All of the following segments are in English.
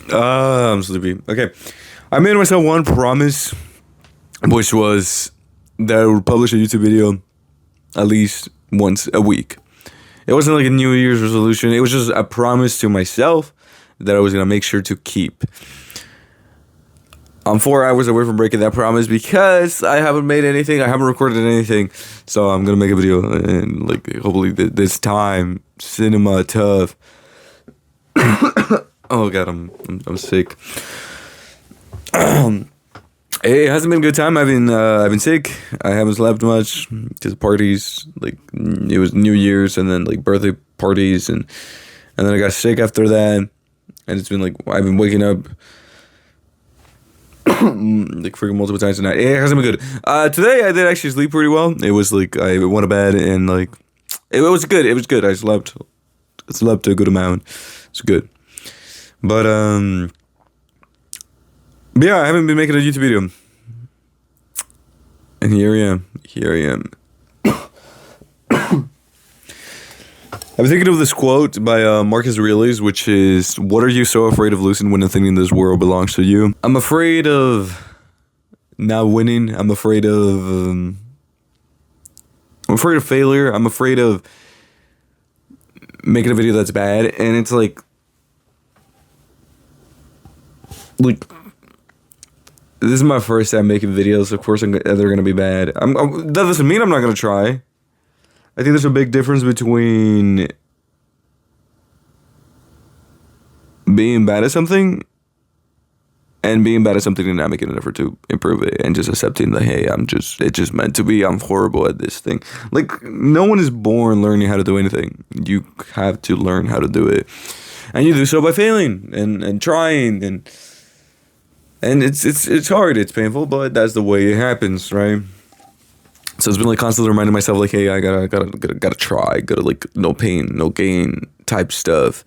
I'm sleepy. Okay. I made myself one promise, which was that I would publish a YouTube video at least once a week. It wasn't like a New Year's resolution. It was just a promise to myself that I was going to make sure to keep. I'm 4 hours away from breaking that promise because I haven't made anything. I haven't recorded anything. So I'm going to make a video and like hopefully this time, cinema tough. Oh God, I'm sick. It hasn't been a good time. I've been sick. I haven't slept much because parties, like it was New Year's and then like birthday parties and then I got sick after that. And it's been like I've been waking up like freaking multiple times tonight. It hasn't been good. Today I did actually sleep pretty well. It was like I went to bed and like it was good. It was good. I slept a good amount. It's good. But yeah, I haven't been making a YouTube video. And here I am. I've been thinking of this quote by Marcus Aurelius, which is, "What are you so afraid of losing when nothing in this world belongs to you?" I'm afraid of not winning. I'm afraid of failure. I'm afraid of making a video that's bad. And it's like this is my first time making videos. Of course, they're gonna be bad. That doesn't mean I'm not gonna try. I think there's a big difference between being bad at something and being bad at something and not making an effort to improve it and just accepting that, hey, it's just meant to be. I'm horrible at this thing. Like, no one is born learning how to do anything. You have to learn how to do it, and you do so by failing and trying and it's hard. It's painful, but that's the way it happens, right? So it's been like constantly reminding myself, like, hey, I gotta try, gotta like no pain, no gain type stuff.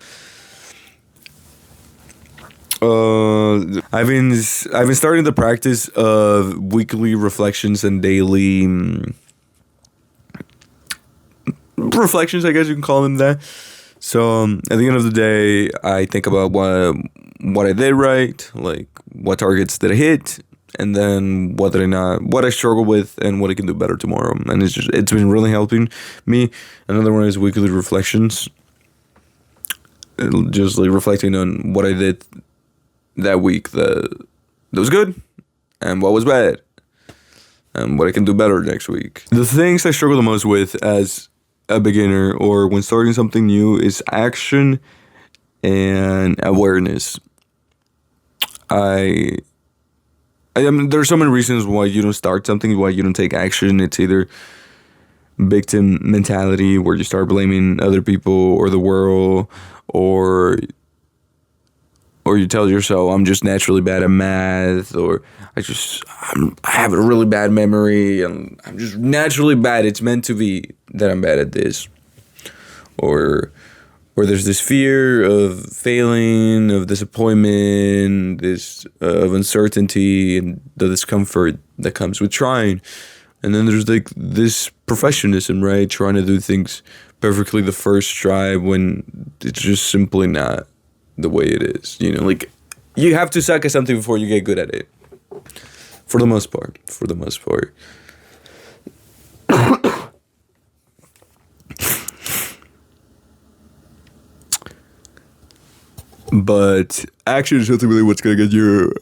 I've been starting the practice of weekly reflections and daily reflections, I guess you can call them that. So at the end of the day, I think about what I did right, like what targets did I hit, and then what I struggle with, and what I can do better tomorrow. And it's been really helping me. Another one is weekly reflections, just like reflecting on what I did that week that was good, and what was bad, and what I can do better next week. The things I struggle the most with as a beginner or when starting something new is action and awareness. I mean, there's so many reasons why you don't start something, why you don't take action. It's either victim mentality, where you start blaming other people or the world, or you tell yourself, I'm just naturally bad at math, or I have a really bad memory, and I'm just naturally bad. It's meant to be that I'm bad at this. Or there's this fear of failing, of disappointment, of uncertainty, and the discomfort that comes with trying. And then there's like this perfectionism, right? Trying to do things perfectly the first try when it's just simply not the way it is. You know, like you have to suck at something before you get good at it. For the most part. But action is ultimately what's gonna get you.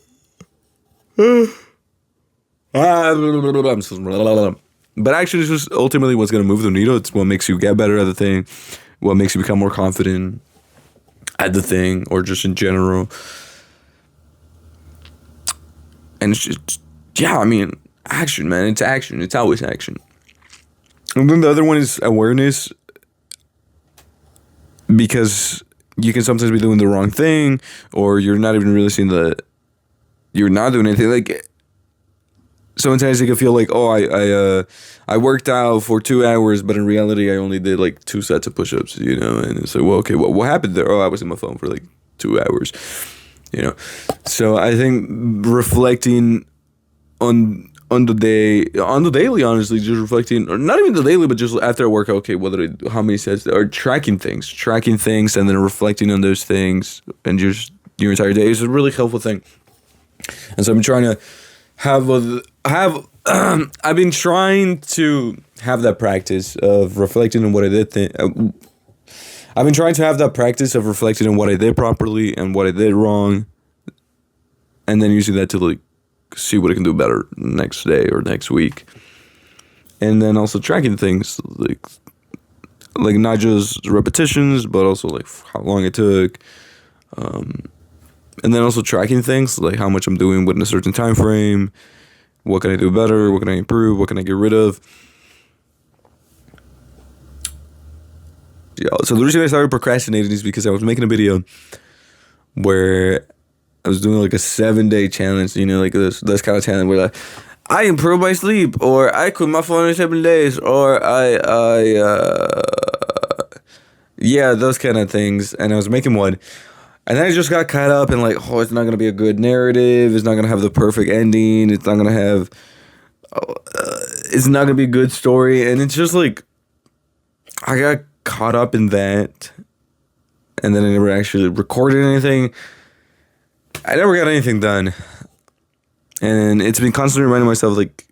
But action is just ultimately what's gonna move the needle. It's what makes you get better at the thing, what makes you become more confident at the thing, or just in general. And it's just, yeah, I mean, action, man. It's action. It's always action. And then the other one is awareness, because you can sometimes be doing the wrong thing, or you're not even realizing that you're not doing anything. Like, sometimes you can feel like, oh, I worked out for 2 hours, but in reality, I only did like 2 sets of push-ups, you know? And it's like, well, okay, what happened there? Oh, I was on my phone for like 2 hours, you know? So I think reflecting on the daily, honestly, just reflecting, or not even the daily, but just after I work out, okay, how many sets, or tracking things, and then reflecting on those things, and just your entire day is a really helpful thing. And so I've been trying to I've been trying to have that practice of reflecting on what I did. I've been trying to have that practice of reflecting on what I did properly and what I did wrong, and then using that to like see what I can do better next day or next week. And then also tracking things like not just repetitions, but also like how long it took. And then also tracking things like how much I'm doing within a certain time frame. What can I do better? What can I improve? What can I get rid of? Yeah. So the reason I started procrastinating is because I was making a video where I was doing like a 7-day challenge. You know, like this kind of challenge where like I improved my sleep, or I quit my phone in 7 days, or yeah, those kind of things. And I was making one. And then I just got caught up in like, oh, it's not going to be a good narrative. It's not going to have the perfect ending. It's not going to have, it's not going to be a good story. And it's just like, I got caught up in that. And then I never actually recorded anything. I never got anything done. And it's been constantly reminding myself, like,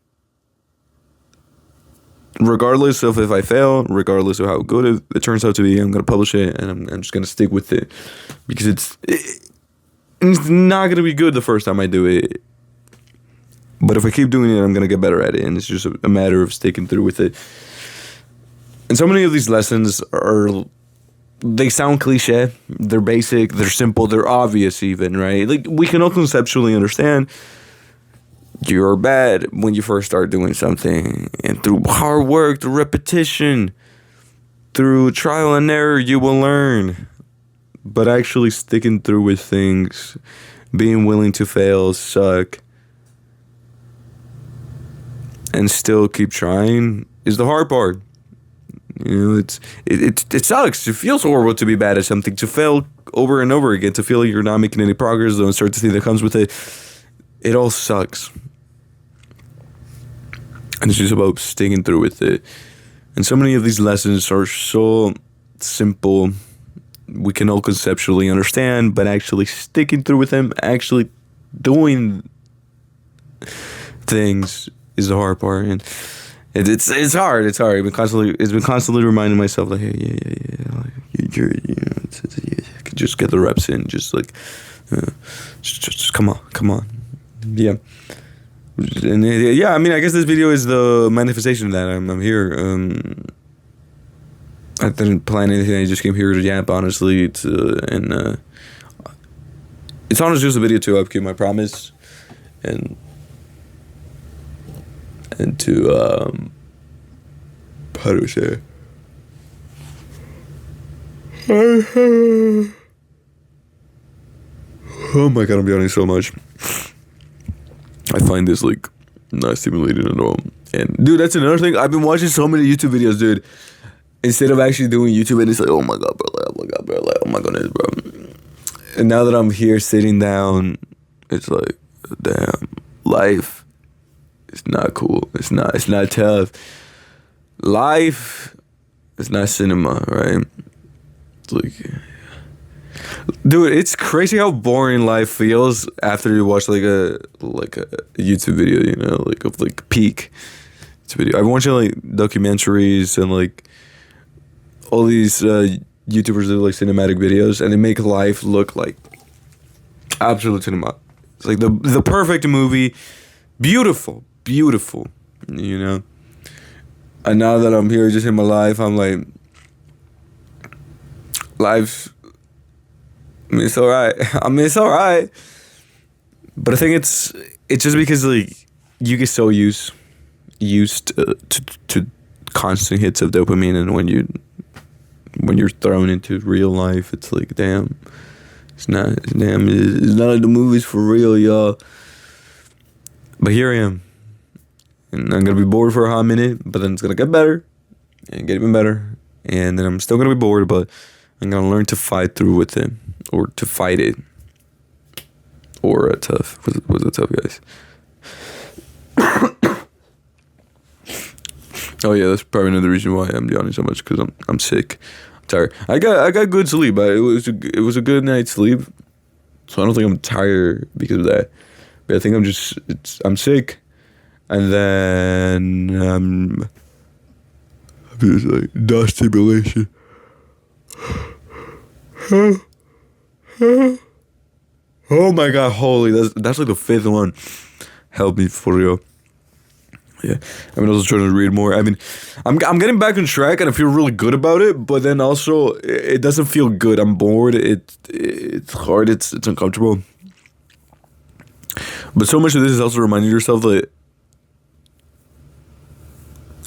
regardless of if I fail, regardless of how good it turns out to be, I'm going to publish it, and I'm just going to stick with it. Because it's not going to be good the first time I do it. But if I keep doing it, I'm going to get better at it. And it's just a matter of sticking through with it. And so many of these lessons they sound cliche. They're basic. They're simple. They're obvious even, right? Like, we can all conceptually understand you're bad when you first start doing something. And through hard work, through repetition, through trial and error, you will learn. But actually sticking through with things, being willing to fail, suck, and still keep trying is the hard part. You know, it sucks. It feels horrible to be bad at something, to fail over and over again, to feel like you're not making any progress, the uncertainty that comes with it. It all sucks. And it's just about sticking through with it. And so many of these lessons are so simple, we can all conceptually understand, but actually sticking through with them, actually doing things is the hard part. And it's hard. It's hard. It's been constantly reminding myself, like, hey, yeah. Like, you just get the reps in. Just like, just come on. Yeah. And yeah, I mean, I guess this video is the manifestation of that. I'm here. I didn't plan anything. I just came here to yap, honestly. It's honestly just a video to upkeep my promise, and to how do I say? Oh my god, I'm yawning so much. I find this like not stimulating at all. And dude, that's another thing. I've been watching so many YouTube videos, dude. Instead of actually doing YouTube, and it's like, oh my god, bro, like, oh my goodness, bro. And now that I'm here sitting down, it's like, damn, life is not cool. It's not tough. Life is not cinema, right? It's like, dude, it's crazy how boring life feels after you watch like a YouTube video, you know, like of like peak YouTube video. I've been watching like documentaries and like all these YouTubers do like cinematic videos, and they make life look like absolute cinema. It's like the perfect movie, beautiful, you know. And now that I'm here just in my life, I'm like, life's, it's alright. I mean, it's alright. But I think it's just because like you get so used to constant hits of dopamine, and when you're thrown into real life, it's like, damn, it's not like the movies for real, y'all. But here I am, and I'm gonna be bored for a hot minute, but then it's gonna get better and get even better, and then I'm still gonna be bored, but I'm gonna learn to fight through with it, or to fight it, or tough. Was it tough, guys? Oh yeah, that's probably another reason why I'm yawning so much, because I'm sick. I'm tired. I got good sleep. It was a good night's sleep. So I don't think I'm tired because of that. But I think I'm sick. And then I'm just like dust stimulation. Oh my god, holy, that's like the fifth one. Help me for real. Yeah, I mean, also trying to read more. I mean, I'm getting back on track and I feel really good about it. But then also, it doesn't feel good. I'm bored. It's hard. It's uncomfortable. But so much of this is also reminding yourself that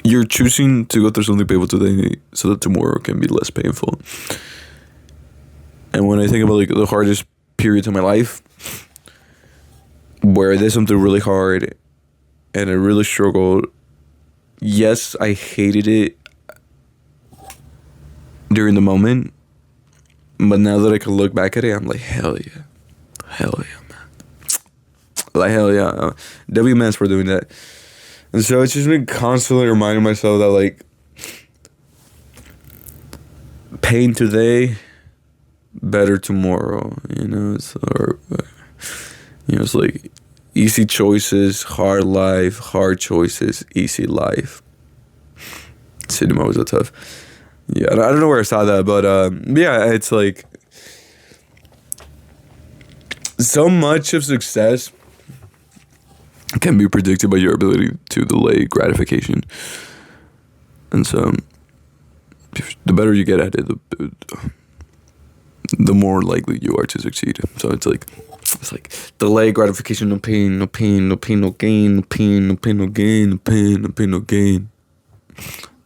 you're choosing to go through something painful today so that tomorrow can be less painful. And when I think about like the hardest periods of my life, where I did something really hard and I really struggled, yes, I hated it during the moment, but now that I can look back at it, I'm like, hell yeah, man. Like, hell yeah. WMS for doing that. And so it's just been constantly reminding myself that, like, pain today, better tomorrow, you know? It's like easy choices, hard life, hard choices, easy life. Cinema was a tough. Yeah, I don't know where I saw that, but yeah, it's like so much of success can be predicted by your ability to delay gratification. And so the better you get at it, the more likely you are to succeed. So it's like delay gratification, no pain, no pain, no pain, no gain, no pain, no pain, no gain, no pain, no pain, no gain.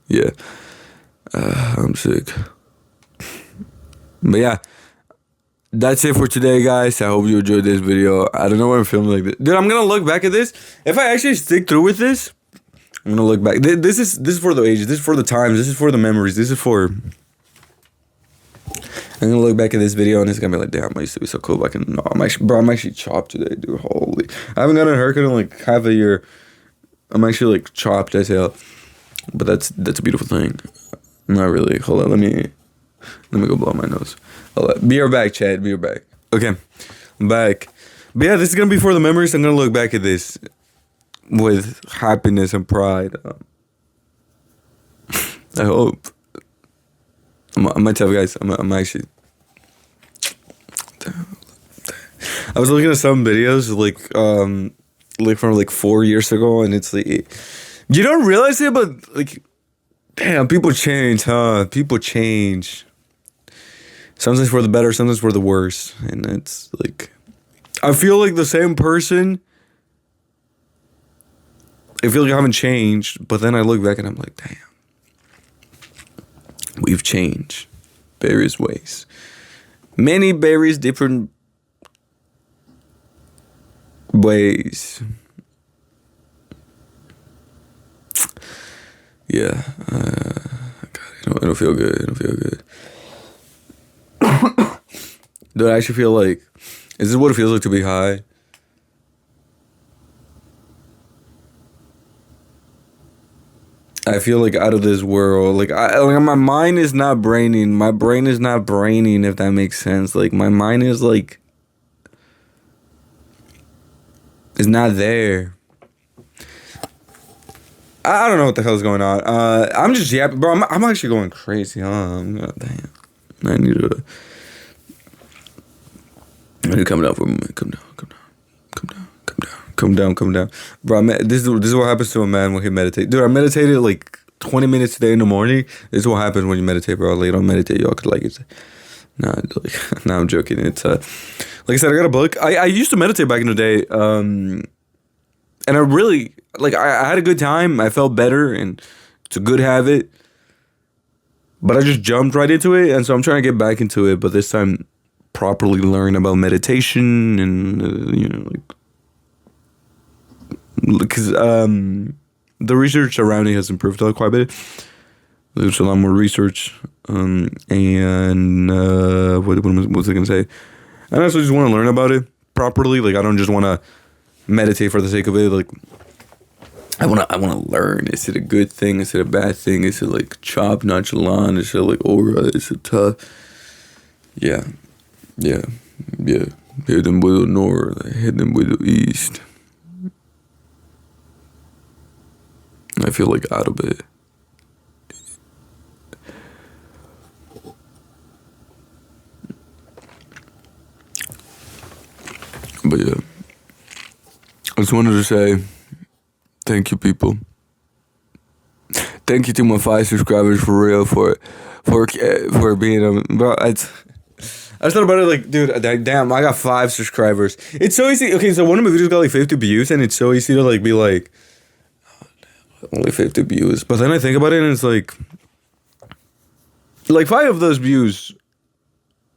Yeah. I'm sick. But yeah, that's it for today, guys. I hope you enjoyed this video. I don't know why I'm filming like this. Dude, I'm gonna look back at this. If I actually stick through with this, I'm gonna look back. This is for the ages. This is for the times. This is for the memories. This is for... I'm gonna look back at this video and it's gonna be like, damn, I used to be so cool back in... No, I'm actually chopped today, dude. Holy. I haven't gotten a haircut in like half a year. I'm actually like chopped as hell. But that's a beautiful thing. Not really. Hold on, let me go blow my nose. Hold on. Be right back, Chad. Be right back. Okay, I'm back. But yeah, this is gonna be for the memories. I'm gonna look back at this with happiness and pride. I hope. I'm tough, guys. I'm actually... I was looking at some videos like from like 4 years ago, and it's like, you don't realize it, but like, damn, people change, huh? People change. Sometimes for the better, sometimes for the worse. And it's like, I feel like the same person. I feel like I haven't changed, but then I look back and I'm like, damn. We've changed various ways. Many various different ways. Yeah. God, I don't feel good. I don't feel good. Do I actually feel like... Is this what it feels like to be high? I feel like out of this world. Like my mind is not braining. My brain is not braining, if that makes sense. Like, my mind is like... It's not there. I don't know what the hell's going on. I'm just yapping. Bro, I'm actually going crazy, huh? Damn. I need to come down for a moment. Come down. Bro, this is what happens to a man when he meditates. Dude, I meditated like 20 minutes today in the morning. This is what happens when you meditate, bro. Like, don't meditate, y'all, cause like it's... Nah, I'm joking. It's like I said, I got a book. I used to meditate back in the day. And I really, like, I had a good time. I felt better, and it's a good habit. But I just jumped right into it, and so I'm trying to get back into it, but this time properly learn about meditation and, like, because the research around it has improved quite a bit. There's a lot more research, and what was I gonna say? I also just want to learn about it properly. Like, I don't just want to meditate for the sake of it. Like, I want to learn. Is it a good thing? Is it a bad thing? Is it like chop nonchalant? Is it like aura? Is it tough? Yeah. Hit them with the north, hit them with the east. I feel like out of it. But yeah, I just wanted to say thank you, people. Thank you to my 5 subscribers for real for being bro. I thought about it like, dude, damn, I got 5 subscribers. It's so easy. Okay, so one of my videos got like 50 views, and it's so easy to like be like, oh, damn, only 50 views. But then I think about it, and it's like 5 of those views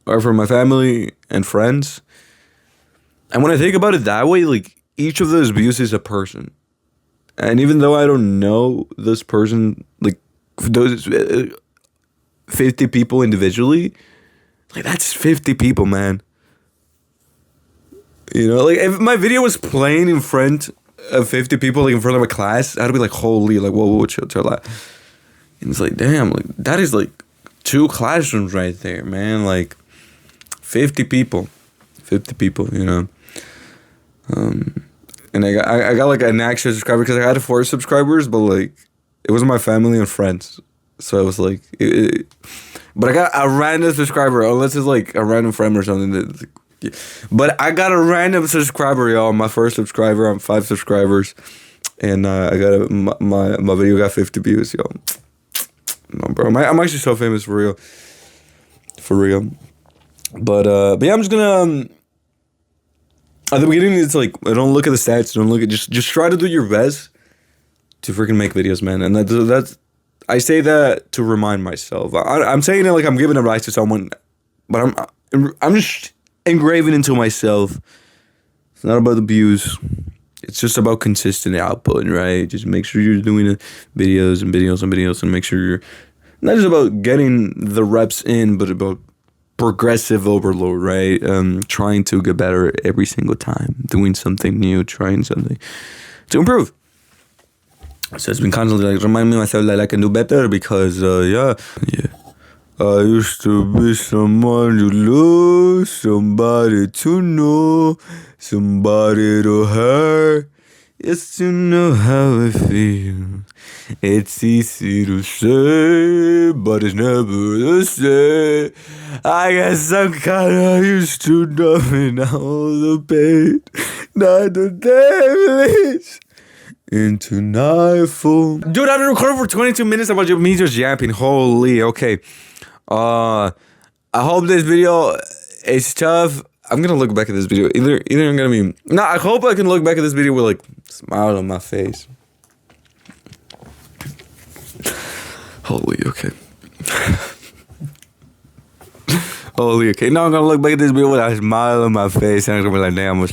are from my family and friends. And when I think about it that way, like each of those views is a person. And even though I don't know this person, like those 50 people individually, like that's 50 people, man. You know, like if my video was playing in front of 50 people, like in front of a class, I'd be like, holy, like, whoa, chill out. And it's like, damn, like that is like 2 classrooms right there, man. Like 50 people, you know. And I got like an extra subscriber because I had 4 subscribers, but like it was my family and friends, so I was like, but I got a random subscriber, unless it's like a random friend or something. But I got a random subscriber, y'all. My first subscriber. I'm 5 subscribers, and I got my video got 50 views, y'all. No, bro, I'm actually so famous for real. But yeah, I'm just gonna. At the beginning, it's like, don't look at the stats. Don't look at just try to do your best to freaking make videos, man. And that's I say that to remind myself. I'm saying it like I'm giving advice to someone, but I'm just engraving into myself. It's not about the views. It's just about consistent output, right? Just make sure you're doing videos and make sure you're not just about getting the reps in, but about progressive overload, right? Trying to get better every single time, doing something new, trying something to improve. So it's been constantly like reminding me myself that I can do better because yeah. I used to be someone you lose, somebody to know, somebody to hurt. Yes, you know how I feel. It's easy to say, but it's never the same. I guess I'm kinda used to dumbing all the pain. Not the damage into nightfall. Dude, I've been recording for 22 minutes about me just yapping. Holy, okay. I hope this video is tough. I'm gonna look back at this video. Either I'm gonna be. No, I hope I can look back at this video with like a smile on my face. Holy, okay. Holy, okay. Now I'm gonna look back at this video with a smile on my face, and I'm gonna be like, damn, I'm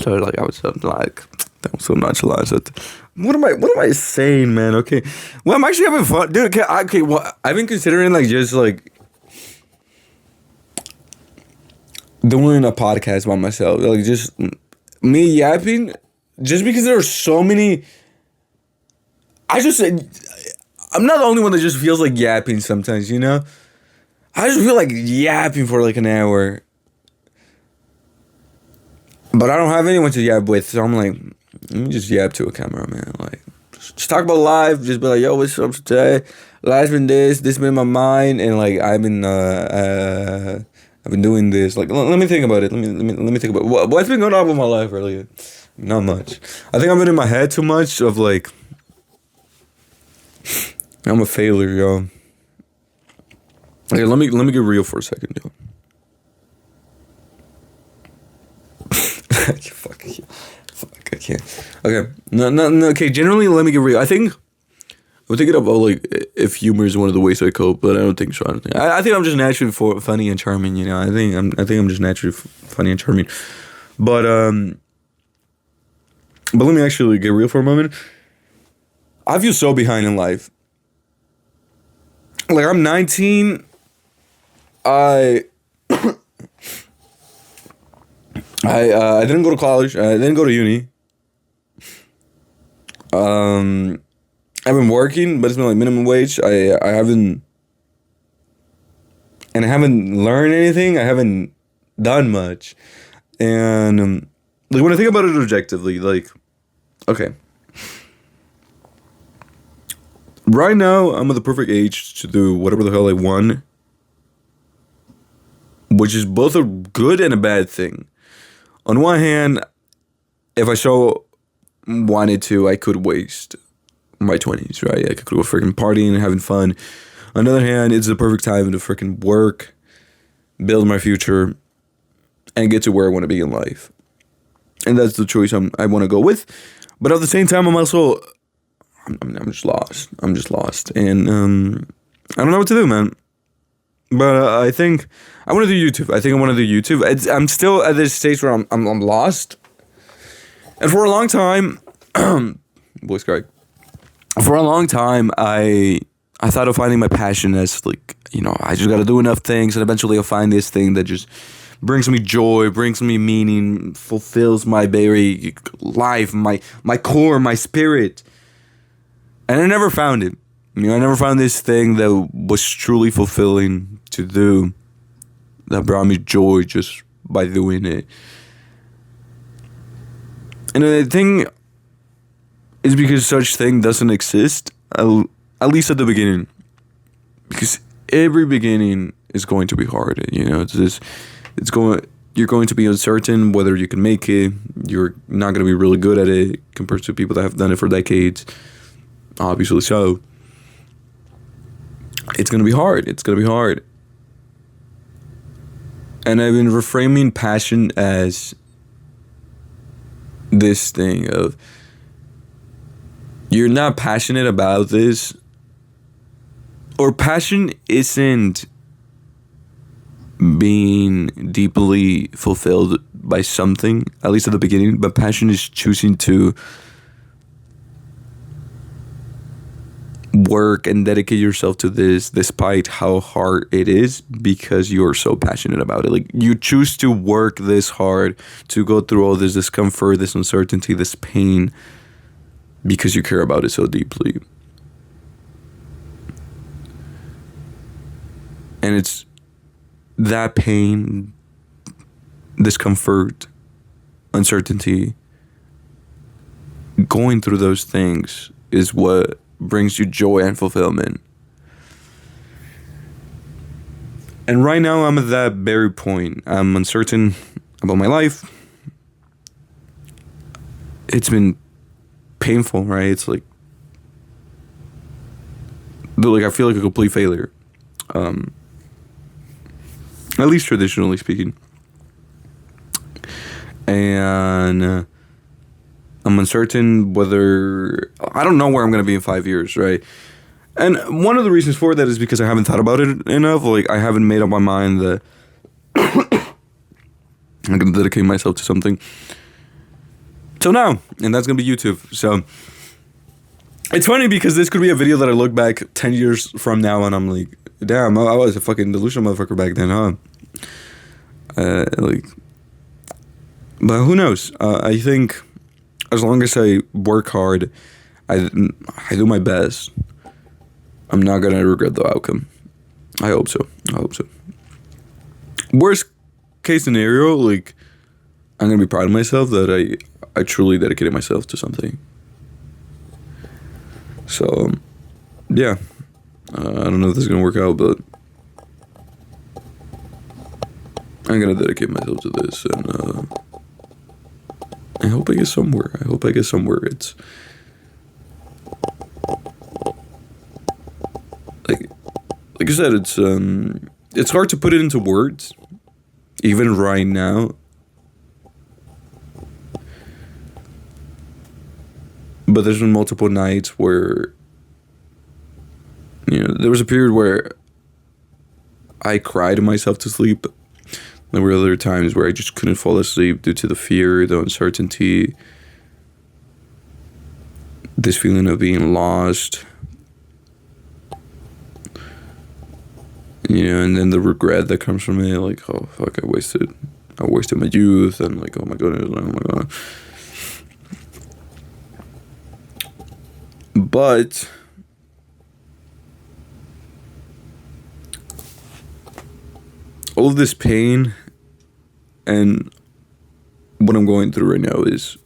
so nonchalant. What am I saying, man? Okay. Well, I'm actually having fun, dude. Okay. Well, I've been considering like just like doing a podcast by myself, like just me yapping, just because there are so many. I'm not the only one that just feels like yapping sometimes, you know. I just feel like yapping for like an hour, but I don't have anyone to yap with, so I'm like, let me just yap to a camera, man. Like, just talk about life. Just be like, yo, what's up today? Life's been this been my mind, and like I've been doing this. Like, let me think about it. Let me think about it. What's been going on with my life earlier? Not much. I think I've been in my head too much of like, I'm a failure, yo. Okay, let me get real for a second, yo. Fuck, I can't. Okay, no. Okay, generally, let me get real. I think I'm thinking about like if humor is one of the ways I cope, but I don't think so. I think I'm just naturally funny and charming. You know, I think I'm just naturally funny and charming. But let me actually get real for a moment. I feel so behind in life. Like I'm 19. I didn't go to college. I didn't go to uni. I've been working, but it's been like minimum wage. I haven't learned anything. I haven't done much. And like when I think about it objectively, like, okay, right now I'm at the perfect age to do whatever the hell I want, which is both a good and a bad thing. On one hand, if I so wanted to, I could waste my 20s, right? I could go freaking partying and having fun. On the other hand, it's the perfect time to freaking work, build my future, and get to where I want to be in life. And that's the choice I want to go with. But at the same time, I'm also, I'm just lost. I'm just lost. And I don't know what to do, man. But I think I want to do YouTube. I think I want to do YouTube. I'm still at this stage where I'm lost. And for a long time, voice crack. For a long time, I thought of finding my passion as like, you know, I just got to do enough things, and eventually I'll find this thing that just brings me joy, brings me meaning, fulfills my very life, my core, my spirit. And I never found it. You know, I never found this thing that was truly fulfilling to do, that brought me joy just by doing it. And the thing is because such thing doesn't exist, at least at the beginning. Because every beginning is going to be hard. You know, you're going to be uncertain whether you can make it. You're not going to be really good at it compared to people that have done it for decades. Obviously so. It's going to be hard. It's going to be hard. And I've been reframing passion as this thing of, you're not passionate about this, or passion isn't being deeply fulfilled by something, at least at the beginning, but passion is choosing to work and dedicate yourself to this despite how hard it is, because you're so passionate about it. Like, you choose to work this hard, to go through all this discomfort, this uncertainty, this pain, because you care about it so deeply. And it's that pain, discomfort, uncertainty, going through those things is what brings you joy and fulfillment. And right now I'm at that very point. I'm uncertain about my life. It's been painful, right? It's like I feel like a complete failure. At least traditionally speaking. And I'm uncertain whether, I don't know where I'm going to be in 5 years, right? And one of the reasons for that is because I haven't thought about it enough. Like, I haven't made up my mind that I'm going to dedicate myself to something. So now, and that's going to be YouTube. So it's funny because this could be a video that I look back 10 years from now and I'm like, damn, I was a fucking delusional motherfucker back then, huh? But who knows? I think as long as I work hard, I do my best, I'm not gonna regret the outcome. I hope so. Worst case scenario, like, I'm gonna be proud of myself that I truly dedicated myself to something. So, yeah. I don't know if this is gonna work out, but I'm gonna dedicate myself to this, and I hope I get somewhere. It's like I said, it's hard to put it into words, even right now. But there's been multiple nights where, you know, there was a period where I cried myself to sleep. There were other times where I just couldn't fall asleep due to the fear, the uncertainty, this feeling of being lost. You know, and then the regret that comes from it, like, oh fuck, I wasted my youth, and like, oh my god. But all of this pain and what I'm going through right now is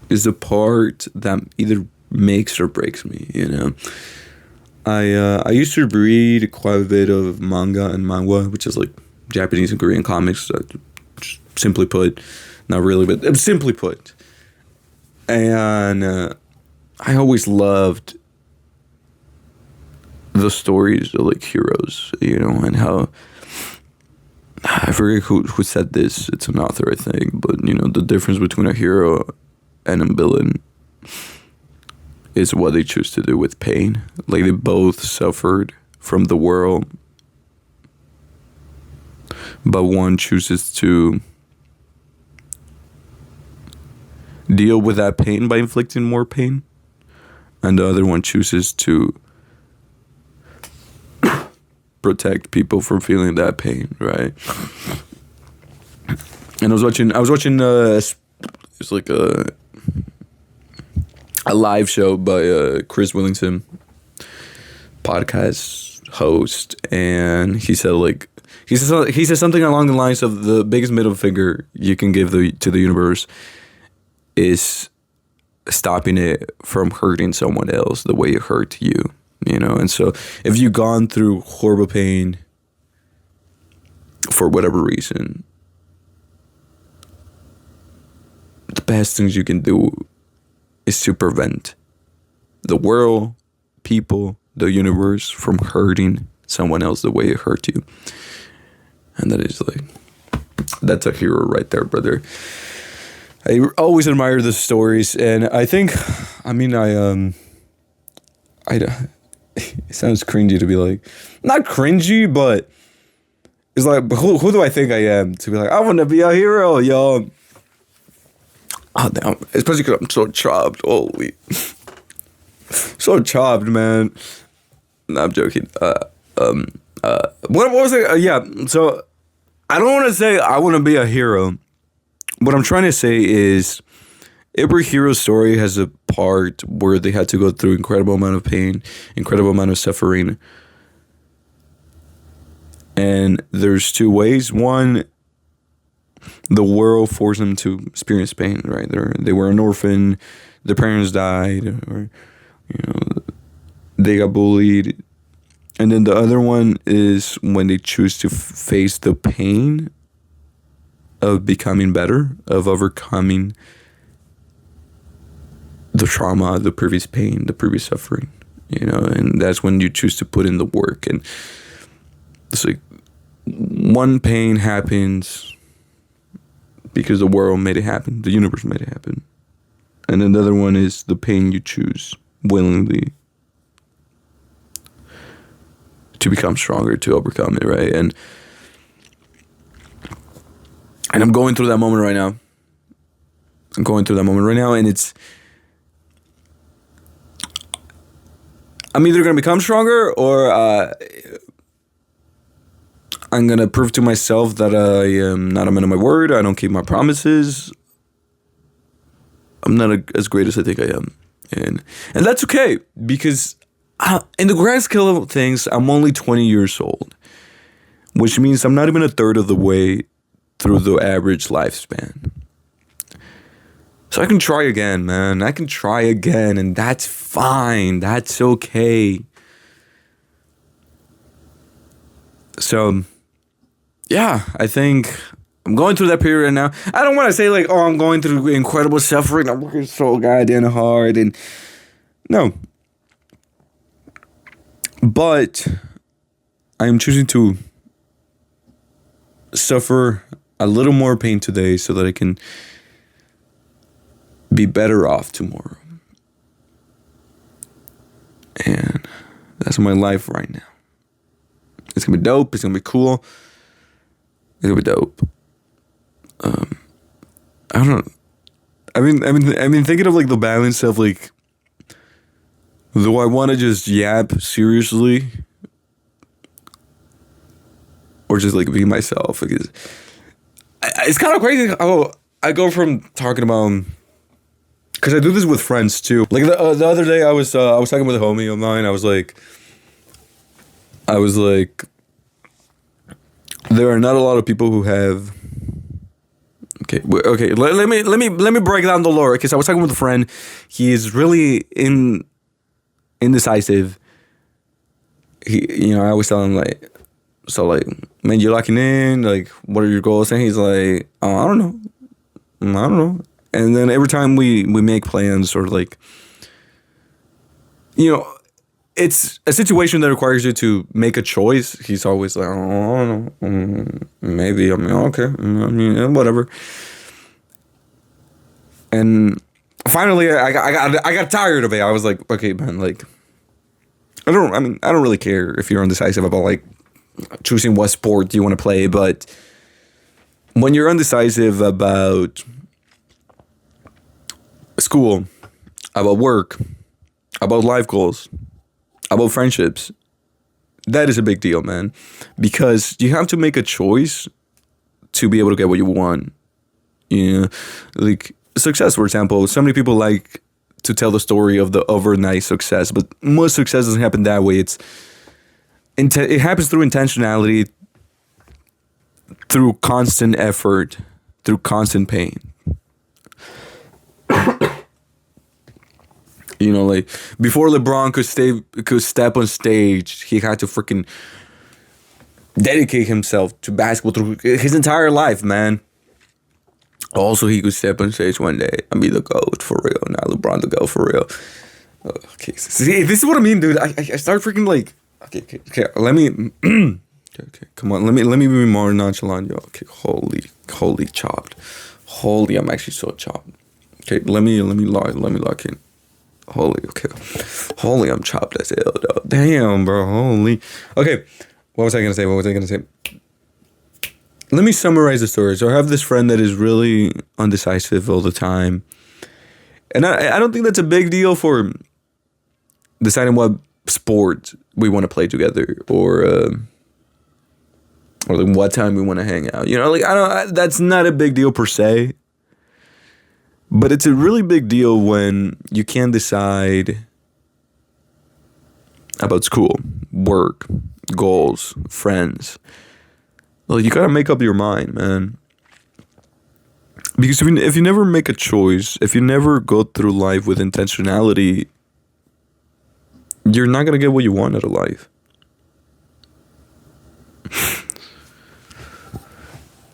the part that either makes or breaks me, you know. I used to read quite a bit of manga and manhwa, which is like Japanese and Korean comics, simply put. Not really, but simply put. And I always loved the stories of like heroes, you know, and how, I forget who said this, it's an author I think, but you know, the difference between a hero and a villain is what they choose to do with pain. Like they both suffered from the world, but one chooses to deal with that pain by inflicting more pain, and the other one chooses to protect people from feeling that pain, right? And I was watching it's like a live show by Chris Willington, podcast host, and he said something along the lines of the biggest middle finger you can give to the universe is stopping it from hurting someone else the way it hurt you, you know. And so if you've gone through horrible pain for whatever reason, the best things you can do is to prevent the world, people, the universe from hurting someone else the way it hurt you. And that is like, that's a hero right there, brother. I always admire the stories, and I think, I mean, it sounds cringy to be like, not cringy, but it's like, who do I think I am to be like, I want to be a hero, yo. Oh, damn. Especially because I'm so chopped. Holy. So chopped, man. No, I'm joking. What was it? Yeah, so I don't want to say I want to be a hero. What I'm trying to say is every hero story has a part where they had to go through incredible amount of pain, incredible amount of suffering. And there's two ways. One, the world forced them to experience pain, right? They were an orphan, their parents died, or, you know, they got bullied. And then the other one is when they choose to face the pain of becoming better, of overcoming the trauma, the previous pain, the previous suffering, you know, and that's when you choose to put in the work. And it's like one pain happens because the world made it happen, the universe made it happen. And then the other one is the pain you choose willingly to become stronger, to overcome it, right? And I'm going through that moment right now. And it's, I'm either going to become stronger or I'm going to prove to myself that I am not a man of my word. I don't keep my promises. I'm not as great as I think I am. And that's okay, because in the grand scale of things, I'm only 20 years old, which means I'm not even a third of the way through the average lifespan. So I can try again, man. I can try again, and that's fine. That's okay. So, yeah, I think I'm going through that period right now. I don't want to say like, oh, I'm going through incredible suffering. I'm working so goddamn hard, and no. But I am choosing to suffer a little more pain today so that I can be better off tomorrow. And that's my life right now. It's gonna be dope. It's gonna be cool. It's gonna be dope. I don't know. I mean, thinking of like the balance of like, do I want to just yap seriously, or just like be myself? Because it's kind of crazy how I go from talking about, because I do this with friends too. Like the other day, I was talking with a homie of mine. I was like, there are not a lot of people who have Okay. Let me break down the lore because I was talking with a friend. He is really indecisive. I always tell him like, so like, man, you're locking in. Like, what are your goals? And he's like, oh, I don't know. And then every time we make plans or like, it's a situation that requires you to make a choice. He's always like, oh, I don't know, maybe. I mean, okay, whatever. And finally, I got tired of it. I was like, okay, man, like, I don't really care if you're indecisive about like choosing what sport you want to play, but when you're indecisive about school, about work, about life goals, about friendships, that is a big deal, man. Because you have to make a choice to be able to get what you want. Like success, for example. So many people like to tell the story of the overnight success, but most success doesn't happen that way. It happens through intentionality, through constant effort, through constant pain. Like before LeBron could step on stage, he had to freaking dedicate himself to basketball through his entire life, man. Also, he could step on stage one day and be the GOAT for real. Now LeBron the GOAT for real. Okay, see, this is what I mean, dude. I start freaking like, okay. Let me, okay, come on. Let me be more nonchalant, yo. Okay, holy chopped. Holy, I'm actually so chopped. Okay, let me lock in. Holy, I'm chopped as hell, though. Damn, bro. Holy. Okay, what was I gonna say? Let me summarize the story. So I have this friend that is really undecisive all the time. And I don't think that's a big deal for deciding what sport we want to play together or like what time we want to hang out. That's not a big deal per se. But it's a really big deal when you can't decide about school, work, goals, friends. Well, you gotta make up your mind, man. Because if you never make a choice, if you never go through life with intentionality, you're not gonna get what you want out of life.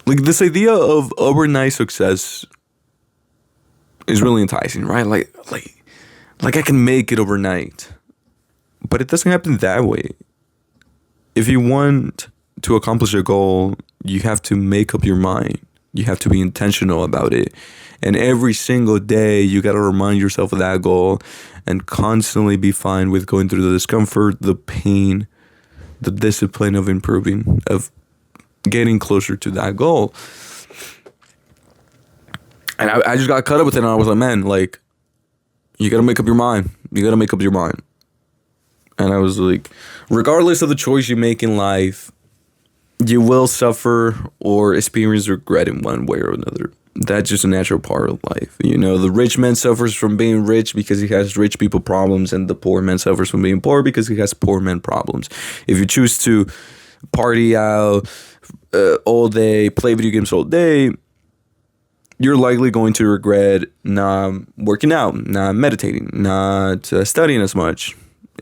Like this idea of overnight success is really enticing, right? Like I can make it overnight. But it doesn't happen that way. If you want to accomplish a goal, you have to make up your mind. You have to be intentional about it. And every single day, you got to remind yourself of that goal and constantly be fine with going through the discomfort, the pain, the discipline of improving, of getting closer to that goal. And I just got caught up with it, and I was like, man, like, you got to make up your mind. And I was like, regardless of the choice you make in life, you will suffer or experience regret in one way or another. That's just a natural part of life. The rich man suffers from being rich because he has rich people problems, and the poor man suffers from being poor because he has poor man problems. If you choose to party out all day, play video games all day, you're likely going to regret not working out, not meditating, not studying as much.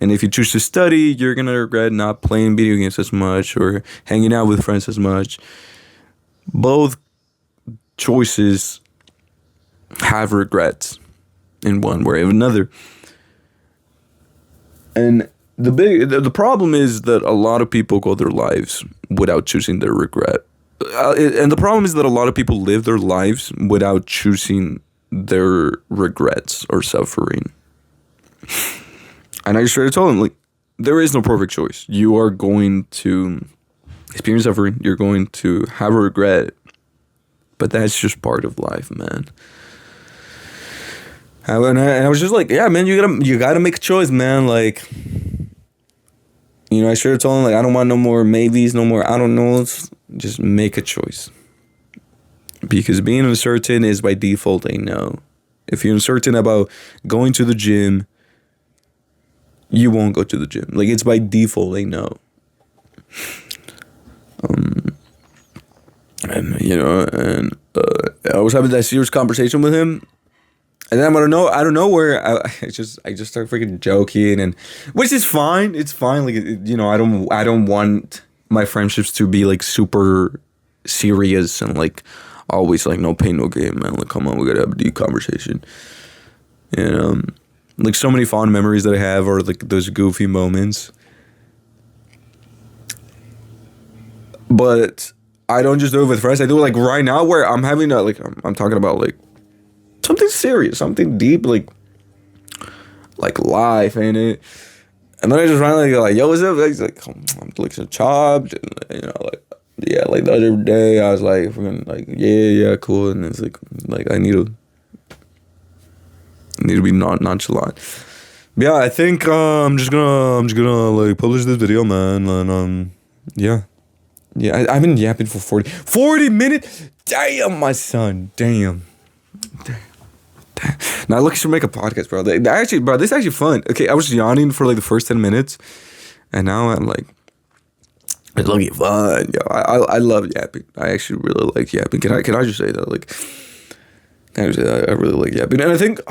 And if you choose to study, you're going to regret not playing video games as much or hanging out with friends as much. Both choices have regrets in one way or another. And the problem is that a lot of people go their lives without choosing their regret. And the problem is that a lot of people live their lives without choosing their regrets or suffering. And I straight told him, like, there is no perfect choice. You are going to experience suffering. You're going to have a regret. But that's just part of life, man. And I was just like, yeah, man, you gotta make a choice, man. Like, I straight told him, like, I don't want no more maybes, no more I don't knows. Just make a choice. Because being uncertain is by default a no. If you're uncertain about going to the gym, you won't go to the gym. Like, it's by default a no. And I was having that serious conversation with him, and then out of nowhere, I just start freaking joking, and which is fine. It's fine. Like I don't want my friendships to be like super serious and like always like no pain no gain, man. Like come on, we gotta have a deep conversation. And like so many fond memories that I have are like those goofy moments. But I don't just do it with friends. I do it like right now where I'm having I'm talking about like something serious, something deep, like life, ain't it? And then I just randomly go like, yo, what's up? He's like, I'm like so chopped, and like yeah, like the other day I was like, freaking like yeah, cool, and it's like I need to be nonchalant. But yeah, I think I'm just gonna like publish this video, man, and yeah. Yeah, I've been yapping for 40 minutes? Damn, my son. Damn. Now, look, I should make a podcast, bro. This is actually fun. Okay, I was yawning for like the first 10 minutes, and now I'm like, it's looking fun. Yo, I love yapping. I actually really like yapping. Can I just say that? Like, can I just say that? I really like yapping. And I think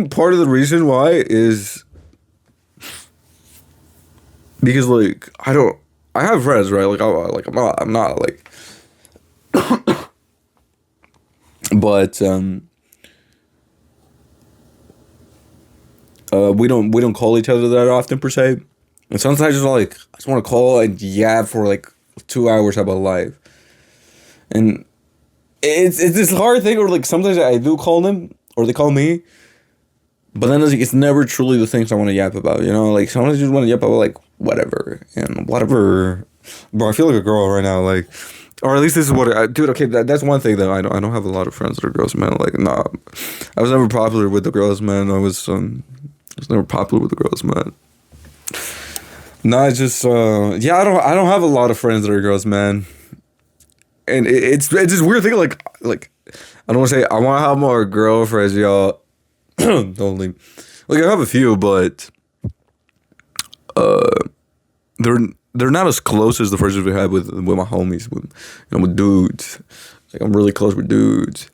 part of the reason why is because, like, I have friends, right? Like, I'm not like, but we don't call each other that often per se, and sometimes I just want to call and yap for like 2 hours about life, and it's this hard thing, or like sometimes I do call them or they call me, but then it's never truly the things I want to yap about, like sometimes I just want to yap about like whatever. Bro, I feel like a girl right now, like, or at least this is what dude, okay, that's one thing that I don't have a lot of friends that are girls, man. Like, nah, I was never popular with the girls, man. I was never popular with the girls, man. Nah, I just I don't have a lot of friends that are girls, man. And it's this weird thing, like I don't want to say I want to have more girlfriends, y'all. Only like I have a few, but they're not as close as the friendships we had with my homies, with dudes. Like I'm really close with dudes.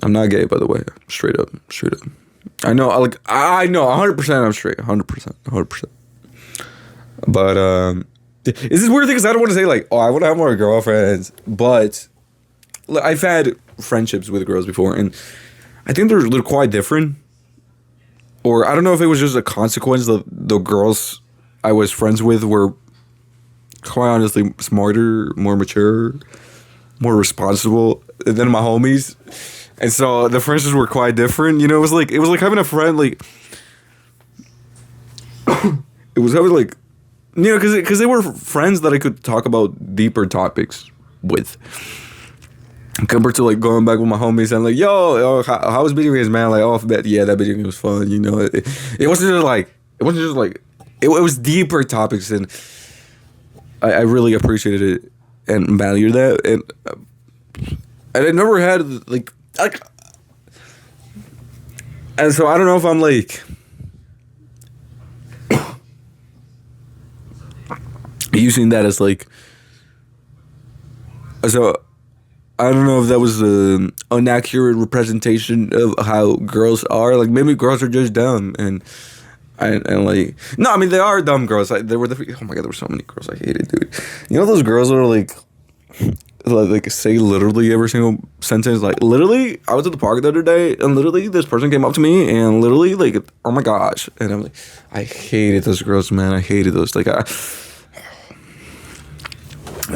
I'm not gay, by the way. Straight up. I know 100% I'm straight, 100%. But it's this weird thing because I don't want to say like, oh, I want to have more girlfriends, but I've had friendships with girls before, and I think they're quite different. Or I don't know if it was just a consequence that the girls I was friends with were quite honestly smarter, more mature, more responsible than my homies. And so the friendships were quite different. It was like having a friend, like it was having like, because they were friends that I could talk about deeper topics with. Compared to like going back with my homies and like, yo, how was video games, man? Like, oh, that video game was fun. It wasn't just like, it was deeper topics, and I really appreciated it and valued that, and I never had like, and so I don't know if I'm like using that as like, so I don't know if that was an inaccurate representation of how girls are. Like maybe girls are just dumb, and like, no, I mean they are dumb girls. Like, oh my god, there were so many girls I hated, dude. Those girls that are like say literally every single sentence. Like literally, I was at the park the other day, and literally this person came up to me, and literally like, oh my gosh, and I'm like, I hated those girls, man. I hated those. Like I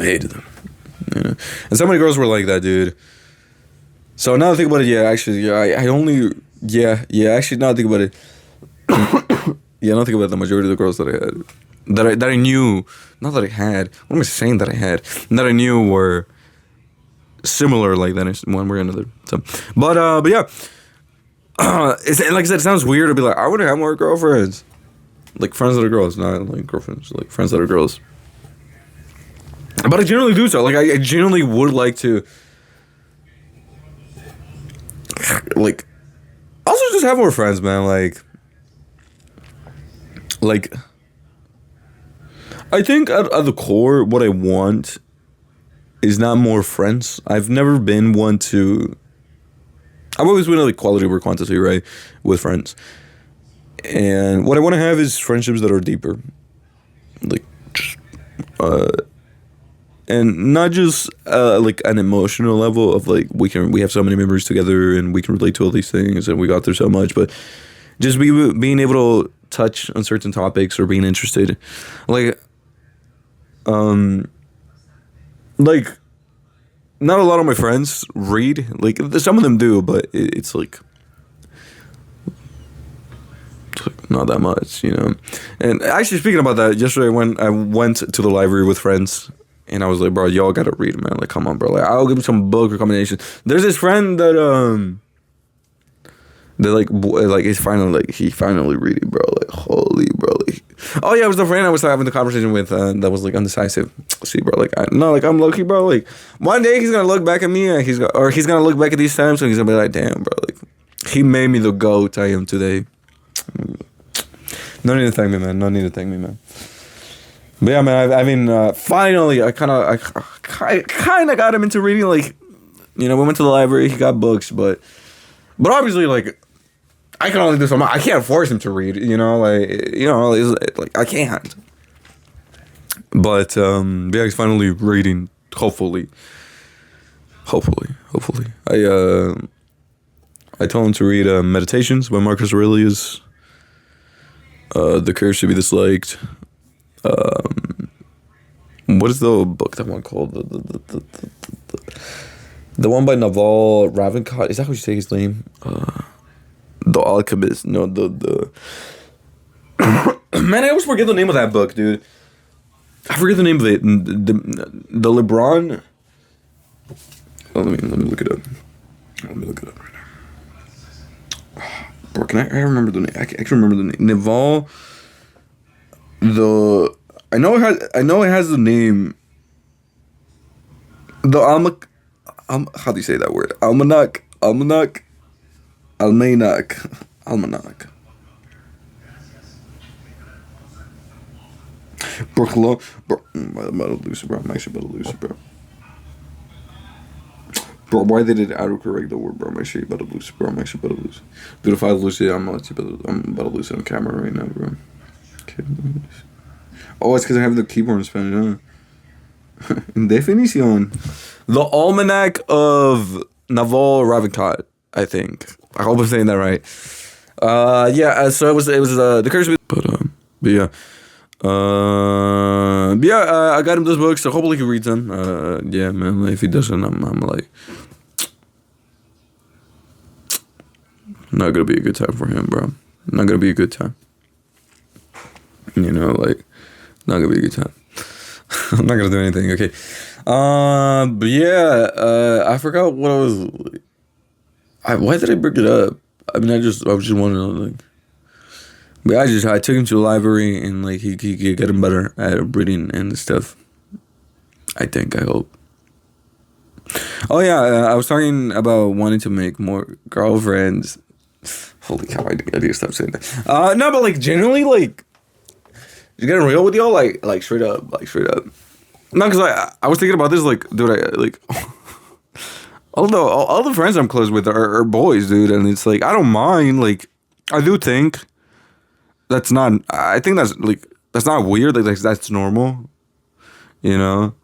hated them. And so many girls were like that, dude. So now I think about it, actually, now I think about it. I don't think about the majority of the girls that I had, that I knew, not that I had. What am I saying that I had? That I knew were similar like that in one way or another. So, but yeah, it's like I said, it sounds weird to be like, I want to have more girlfriends, like friends that are girls, not like girlfriends, like friends that are girls. But I generally do so. Like I genuinely would like to, like, also just have more friends, man. Like, I think at the core, what I want is not more friends. I've never been one to. I've always been like quality over quantity, right, with friends. And what I want to have is friendships that are deeper, like, just, and not just like an emotional level of like we have so many memories together and we can relate to all these things and we got through so much, but just being able to touch on certain topics or being interested, like, like, not a lot of my friends read. Like, some of them do, but it's like not that much, you know. And actually, speaking about that, yesterday when I went to the library with friends, and I was like, bro, y'all gotta read, man. Like, come on, bro. Like, I'll give you some book recommendations. There's this friend that he's finally he finally reading, bro. Like, holy, bro. Like, oh yeah, it was the friend I was having the conversation with that was like undecisive. See, bro, like I'm low key, bro. Like, one day he's gonna look back at me and he's gonna look back at these times and he's gonna be like, damn, bro. Like, he made me the GOAT I am today. No need to thank me, man. No need to thank me, man. But yeah, man. I mean, finally, I kind of got him into reading. Like, you know, we went to the library. He got books, but obviously, like, I can only do so much. I can't force him to read. You know, like I can't. But yeah, he's finally reading. Hopefully. I told him to read Meditations by Marcus Aurelius. The Courage to be Disliked. What is the book that one called? The one by Naval Ravikant. Is that how you say his name? The Alchemist. No, the man, I always forget the name of that book, dude. I forget the name of it. The LeBron. Oh, let me look it up. Let me look it up right now. Bro, I remember the name? I can remember the name. Naval. I know it has the name. The how do you say that word? Almanac. Bro, I'm about to lose it, bro. I'm actually about to lose it, bro. Bro, why they did autocorrect the word, bro? I'm actually about to lose it, bro. I'm actually about to lose it. Dude, if I lose it, I'm about to lose it on camera right now, bro. Okay. Oh, it's because I have the keyboard in Spanish, huh? In definition. The Almanac of Naval Ravikant, I think. I hope I'm saying that right. Yeah, so it was the Curse of... But yeah. I got him those books, so hopefully he reads them. Yeah, man, if he doesn't, I'm like... Not gonna be a good time for him, bro. Not gonna be a good time. You know, like... Not gonna be a good time. I'm not gonna do anything, okay. But yeah, I forgot what I was... why did I bring it up? I mean, I was just wondering, like... But I took him to the library and like he getting better at reading and stuff. I hope. Oh yeah, I was talking about wanting to make more girlfriends. Holy cow, I need to stop saying that. No, but like generally, like just getting real with y'all, like straight up. No, because I was thinking about this, like, dude, I like although all the friends I'm close with are boys, dude, and it's like I don't mind, like I do think. I think that's not weird. Like that's normal, you know.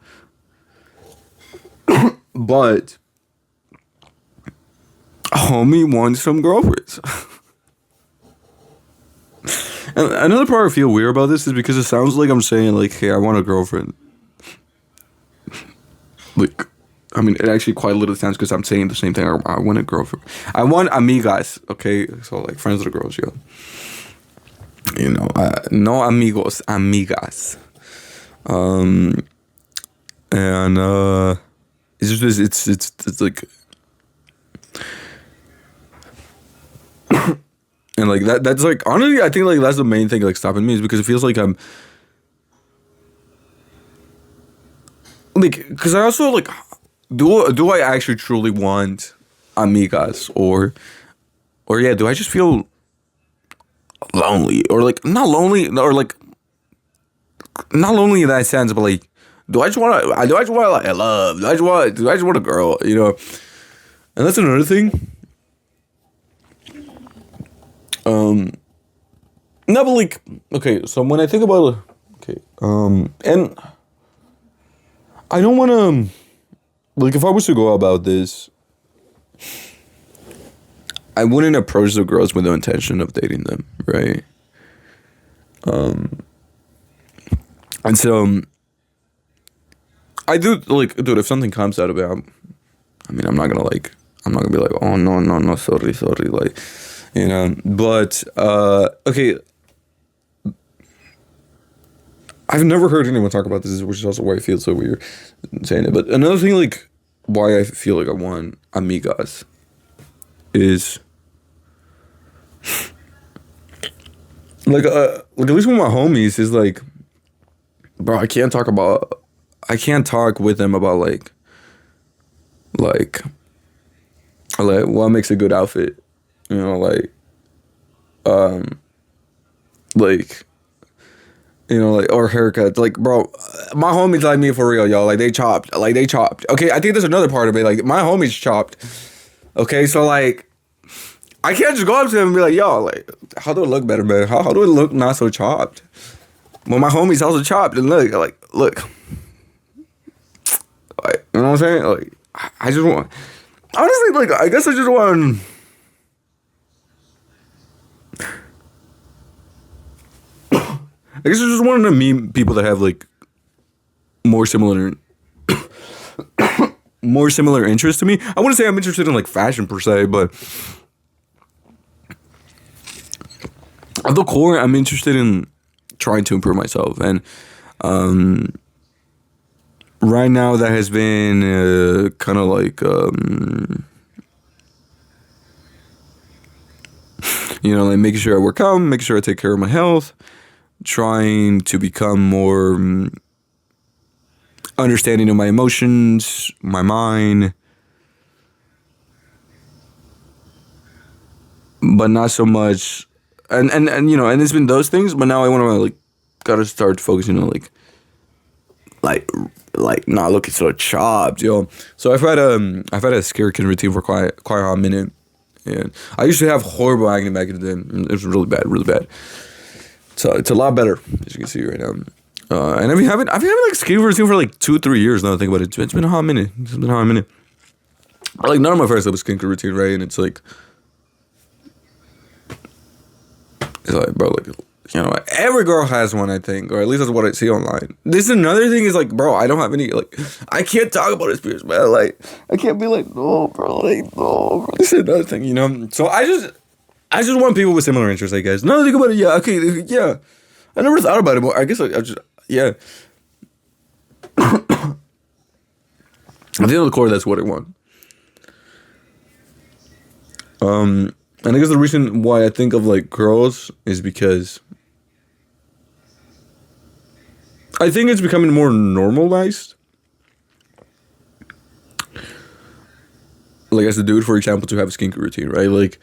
But homie wants some girlfriends. And another part I feel weird about this is because it sounds like I'm saying like, hey, I want a girlfriend. Like, I mean, it actually quite literally sounds because I'm saying the same thing. I want a girlfriend. I want amigas. Okay, so like friends with the girls, yo. You know, no amigos, amigas. And it's just it's like, and like that's like honestly, I think like that's the main thing like stopping me is because it feels like I'm like, because I also like do I actually truly want amigas or yeah, do I just feel lonely or like not lonely or like not lonely in that sense, but like do I just want to? Do I just want to like love? Do I just want a girl? You know, and that's another thing. No, but like, okay, so when I think about, and I don't want to, like, if I was to go about this, I wouldn't approach the girls with the intention of dating them, right? And so, I do, like, dude, if something comes out of it, I mean, I'm not gonna be like, oh, no, sorry, like, you know, but, okay, I've never heard anyone talk about this, which is also why I feel so weird saying it, but another thing, like, why I feel like I want amigas is, like, at least with my homies, is like, bro, I can't talk with them about, like, what makes a good outfit, you know, like, you know, like, or haircuts, like, bro, my homies like me for real, y'all, like, they chopped, okay, I think there's another part of it, like, my homies chopped, okay, so, like, I can't just go up to him and be like, yo, like, how do it look better, man, how do it look not so chopped, well, my homies also chopped, and look, like, you know what I'm saying, like, I just want, honestly, like, I guess I just want, I guess I just wanted to meet people that have, like, more similar interests to me. I wouldn't say I'm interested in, like, fashion per se, but at the core, I'm interested in trying to improve myself. And right now, that has been kind of like, you know, like, making sure I work out, making sure I take care of my health, trying to become more understanding of my emotions, my mind, but not so much, and you know, and it's been those things, but now I want to, like, gotta start focusing on, like not looking so chopped, yo. So I've had a skincare routine for quite a hot minute, and I used to have horrible acne back in the day. It was really bad. So it's a lot better, as you can see right now. And I've been having like skincare routine for like 2-3 years now. I think about it. It's been a hot minute. Like, none of my friends have a skincare routine, right? And it's like, bro, like, you know, every girl has one, I think, or at least that's what I see online. This is another thing, is like, bro, I don't have any, like, I can't talk about experience, man. Like, I can't be like, no, bro, like, no, bro. This is another thing, you know. So I just want people with similar interests, I guess. No, think about it. Yeah, okay, yeah. I never thought about it, but I guess I just, yeah. At the end of the core, that's what I want. And I guess the reason why I think of, like, girls is because I think it's becoming more normalized. Like, as a dude, for example, to have a skincare routine, right? Like,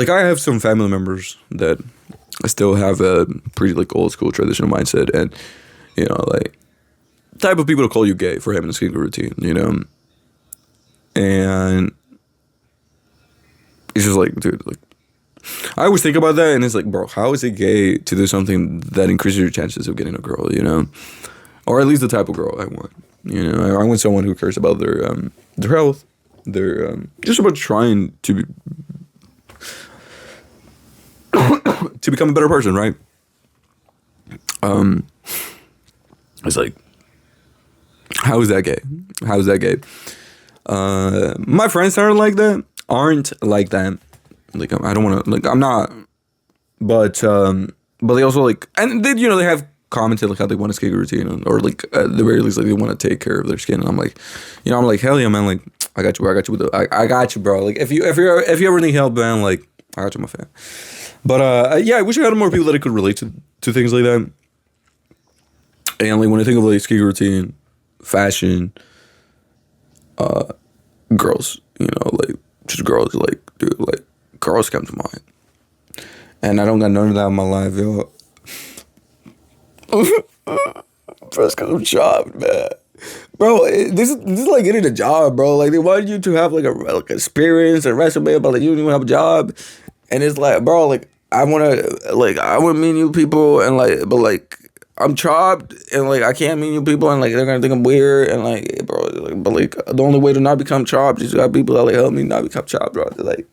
I have some family members that still have a pretty, like, old school traditional mindset, and, you know, like, type of people to call you gay for having a skincare routine, you know? And it's just like, dude, like, I always think about that, and it's like, bro, how is it gay to do something that increases your chances of getting a girl, you know? Or at least the type of girl I want, you know? I want someone who cares about their health, their, just about trying to to become a better person, right? It's like, how is that gay? My friends aren't like that. Like, I don't want to, like, I'm not, but they also, like, and they, you know, they have commented, like, how they want a skincare routine, or like, at the very least, like, they want to take care of their skin, and I'm like, you know, I'm like, hell yeah, man, like, I got you bro, like, if you ever need help, man, like, I got you, my fan. But yeah, I wish I had more people that I could relate to things like that. And, like, when I think of, like, skincare routine, fashion, girls, you know, like, just girls, like, dude, like, girls come to mind. And I don't got none of that in my life, yo. First, cause I'm chopped, man. Bro, this is like getting a job, bro. Like they want you to have like a experience, a resume, but like you don't even have a job, and it's like, bro, like I wanna meet new people, and like, but like I'm chopped, and like I can't meet new people, and like they're gonna think I'm weird, and like, bro, like, but like the only way to not become chopped is to have people that like help me not become chopped, bro. Like,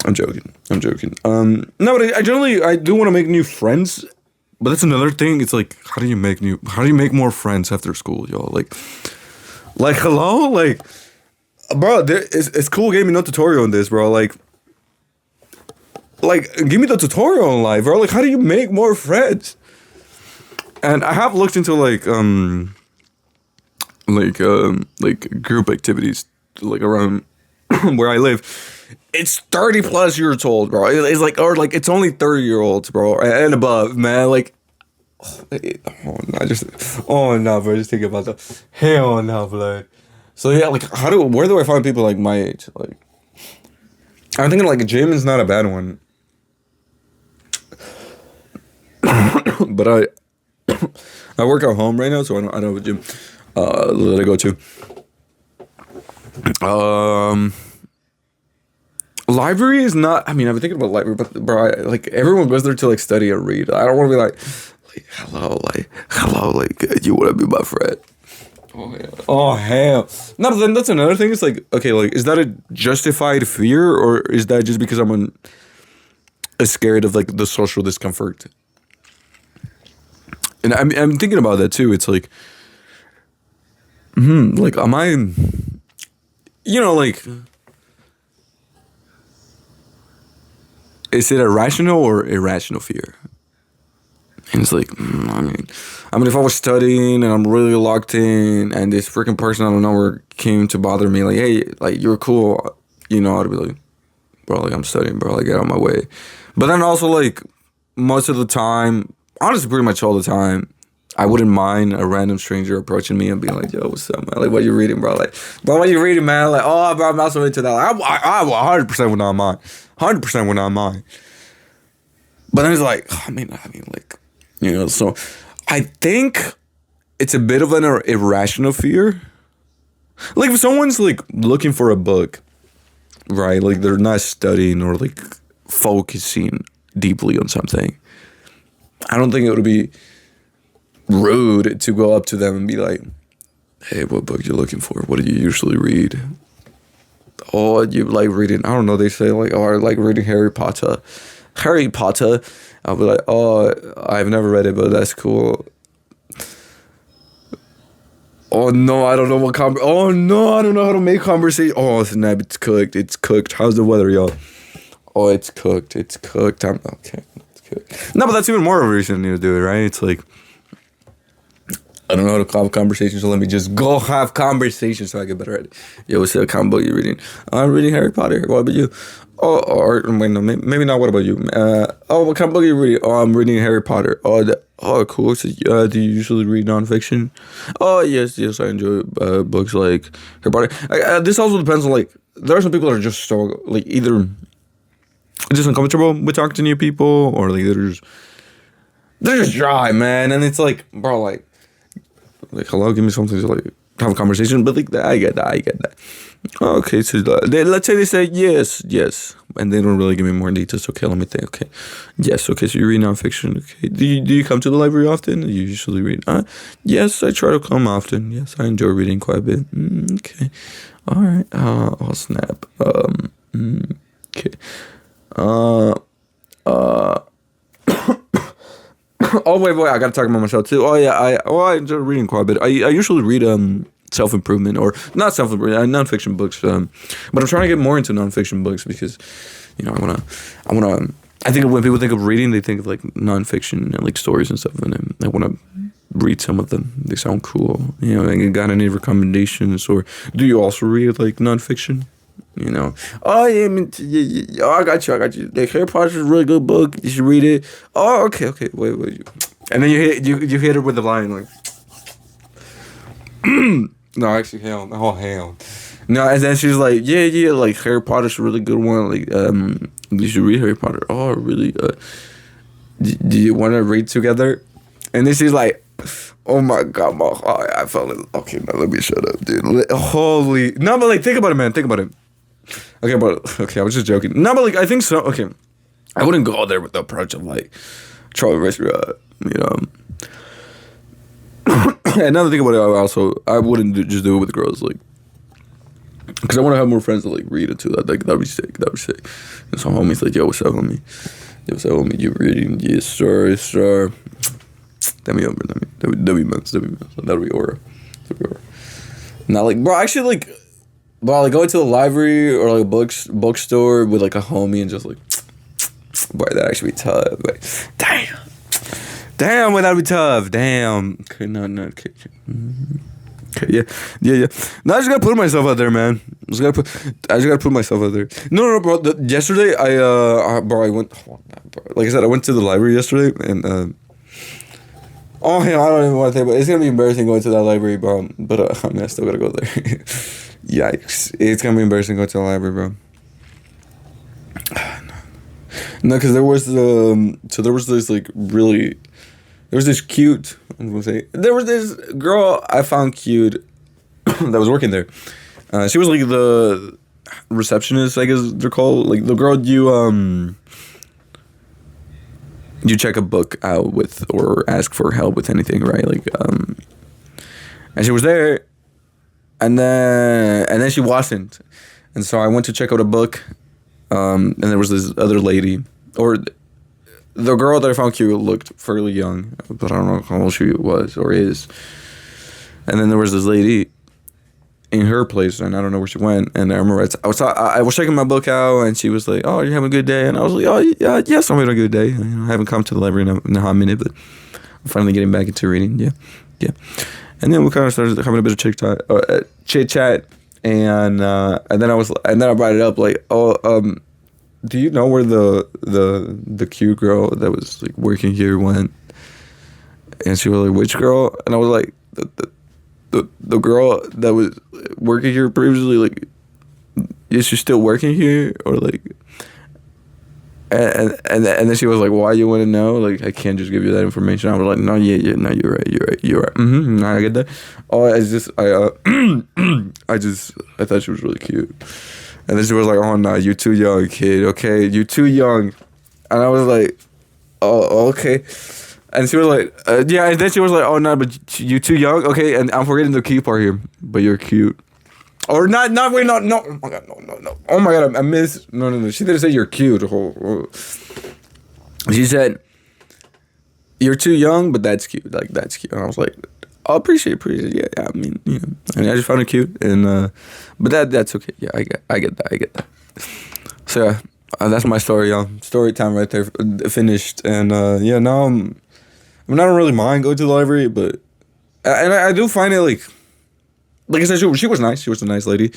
I'm joking. No, but I do want to make new friends. But that's another thing. It's like, how do you make more friends after school, y'all? Like hello, like, bro, it's cool. Gave me no tutorial on this, bro. Like, give me the tutorial on life, bro. Like, how do you make more friends? And I have looked into like group activities like around where I live. It's 30 plus years old, bro. It's like, or like, it's only 30-year-olds, bro, and above, man. Like, oh no, bro. Just think about that. Hell no, blood. So yeah, like, where do I find people like my age? Like, I'm thinking like a gym is not a bad one, but I work at home right now, so I don't have a gym that I go to. Library is not. I mean, I've been thinking about library, but bro, like everyone goes there to like study or read. I don't want to be like hello, like you want to be my friend? Oh hell. No, but then that's another thing. It's like, okay, like is that a justified fear, or is that just because I'm scared of like the social discomfort? And I'm thinking about that too. It's like, like am I, like. Is it a rational or irrational fear? And it's like, I mean, if I was studying and I'm really locked in, and this freaking person out of nowhere came to bother me, like, hey, like you're cool, I'd be like, bro, like I'm studying, bro, like get out of my way. But then also like most of the time, honestly, pretty much all the time, I wouldn't mind a random stranger approaching me and being like, yo, what's up, man? Like, what you reading, bro? Like, bro, what you reading, man? Like, oh, bro, I'm not so into that. Like, I 100% would not mind. 100% would not mind. But then it's like, I mean, like, so I think it's a bit of an irrational fear. Like, if someone's, like, looking for a book, right? Like, they're not studying or, like, focusing deeply on something. I don't think it would be rude to go up to them and be like, hey, what book you looking for? What do you usually read? Oh, you like reading, I don't know, they say like, oh, I like reading Harry Potter. I'll be like, oh, I've never read it, but that's cool. Oh no, I don't know I don't know how to make conversation. Oh snap, it's cooked. How's the weather, y'all? Oh, it's cooked. I'm okay. It's cooked. No, but that's even more of a reason to do it, right? It's like, I don't know how to have conversations, so let me just go have conversations so I get better at it. Yo, what's the comic book you reading? I'm reading Harry Potter. What about you? Oh, or wait, no, maybe not. What about you? What comic book are you reading? Oh, I'm reading Harry Potter. Oh, cool. So, do you usually read nonfiction? Oh, yes, I enjoy books like Harry Potter. This also depends on, like, there are some people that are just so, like, either just uncomfortable with talking to new people, or, like, they're just dry, man. And it's like, bro, like, hello, give me something to, like, have a conversation. But, like, I get that. Okay, so let's say they say yes, and they don't really give me more details. Okay, let me think. Okay, yes. Okay, so you read nonfiction. Okay, do you come to the library often? You usually read. Yes, I try to come often. Yes, I enjoy reading quite a bit. Okay, all right. I'll snap. Okay. Oh wait, I gotta talk about myself too. Oh yeah, I enjoy reading quite a bit. I usually read self-improvement, or not self-improvement, nonfiction books. But I'm trying to get more into nonfiction books because, I think when people think of reading, they think of like nonfiction and like stories and stuff, and I want to read some of them. They sound cool. You got any recommendations, or do you also read like nonfiction? Oh yeah, I got you. Like, Harry Potter's a really good book. You should read it. Oh, okay. Wait. And then you hit her with the line like. No, actually, hell. No, and then she's like, yeah, like, Harry Potter's a really good one. Like, you should read Harry Potter. Oh, really? Do you want to read together? And then she's like, oh my God, my heart. I felt it. Okay, now let me shut up, dude. Holy. No, but like, think about it, man. Think about it. Okay, I was just joking. No, but like, I think so. Okay. I wouldn't go there with the approach of like, Charlie restaurant, you know. And now that I think about it, I wouldn't just do it with girls, like, because I want to have more friends to like read into that. Like, that'd be sick. And some homies like, yo, what's up, homie? Yo, what's up, homie? You reading? Yes, sir. That'd be over. That'd be months. That'd be aura. Not like, bro. Actually, like, bro, like going to the library or like bookstore with like a homie and just like, boy, that'd actually be tough. Like, damn, would that be tough? Damn. Okay, no. Okay. Okay, yeah. No, I just gotta put myself out there, man. I just gotta put myself out there. No, bro. Yesterday, I went. Like I said, I went to the library yesterday, and oh, hell, I don't even want to think about it. It's gonna be embarrassing going to that library, bro. But I mean, I still gotta go there. Yikes! It's gonna be embarrassing going to the library, bro. No, because there was this like really. There was this cute. I'm gonna say there was this girl I found cute that was working there. She was like the receptionist, I guess they're called. Like the girl you check a book out with or ask for help with anything, right? Like and she was there, and then she wasn't, and so I went to check out a book, and there was this other lady or. The girl that I found cute looked fairly young, but I don't know how old she was or is. And then there was this lady in her place, and I don't know where she went. And I remember I was checking my book out, and she was like, "Oh, you're having a good day?" And I was like, "Oh, yeah, yes, I'm having a good day. You know, I haven't come to the library in a hot minute, but I'm finally getting back into reading. Yeah." And then we kind of started having a bit of chit chat, and then I brought it up like, "Oh, do you know where the cute girl that was like working here went?" And she was like, "Which girl?" And I was like, the girl that was working here previously, like, is she still working here or like?" And then she was like, "Why you want to know? Like, I can't just give you that information." I was like, "No, yeah, no, you're right. Mm-hmm, I get that." Oh, I thought she was really cute. And then she was like, "Oh, no, you're too young, kid. Okay, you're too young." And I was like, "Oh, okay." And she was like, "Yeah." And then she was like, "Oh, no, but you're too young. Okay, and I'm forgetting the key part here. But you're cute." Or not, wait, no. Oh, my God, no. Oh, my God, I missed. No. She didn't say you're cute. She said, "You're too young, but that's cute. Like, that's cute." And I was like, "I appreciate it. Yeah. I mean, you know, I just found it cute, and but that's okay. Yeah, I get that. So yeah, that's my story, y'all. Story time right there, finished. And yeah, now I mean, I don't really mind going to the library, but and I do find it like I said, she was nice. She was a nice lady.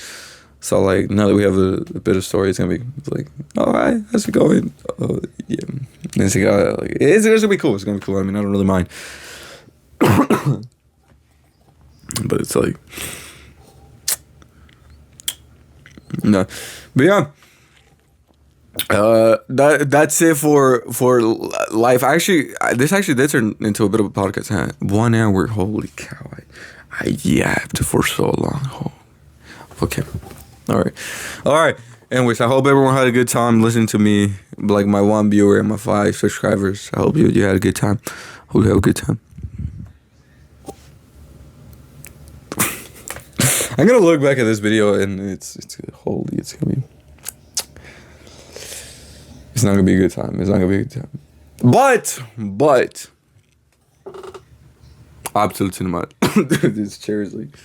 So like now that we have a bit of story, it's gonna be like, all right, how's it going? Yeah, and it's like, it's gonna be cool. It's gonna be cool. I mean, I don't really mind. But it's like, no, but yeah, that's it for life. This actually did turn into a bit of a podcast. Huh? 1 hour, holy cow! I yapped for so long. Oh, okay, all right. Anyways, I hope everyone had a good time listening to me, like my 1 viewer and my 5 subscribers. I hope you had a good time. Hope you have a good time. I'm gonna look back at this video and it's not gonna be a good time. But absolutely not. This chair is like,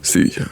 see ya.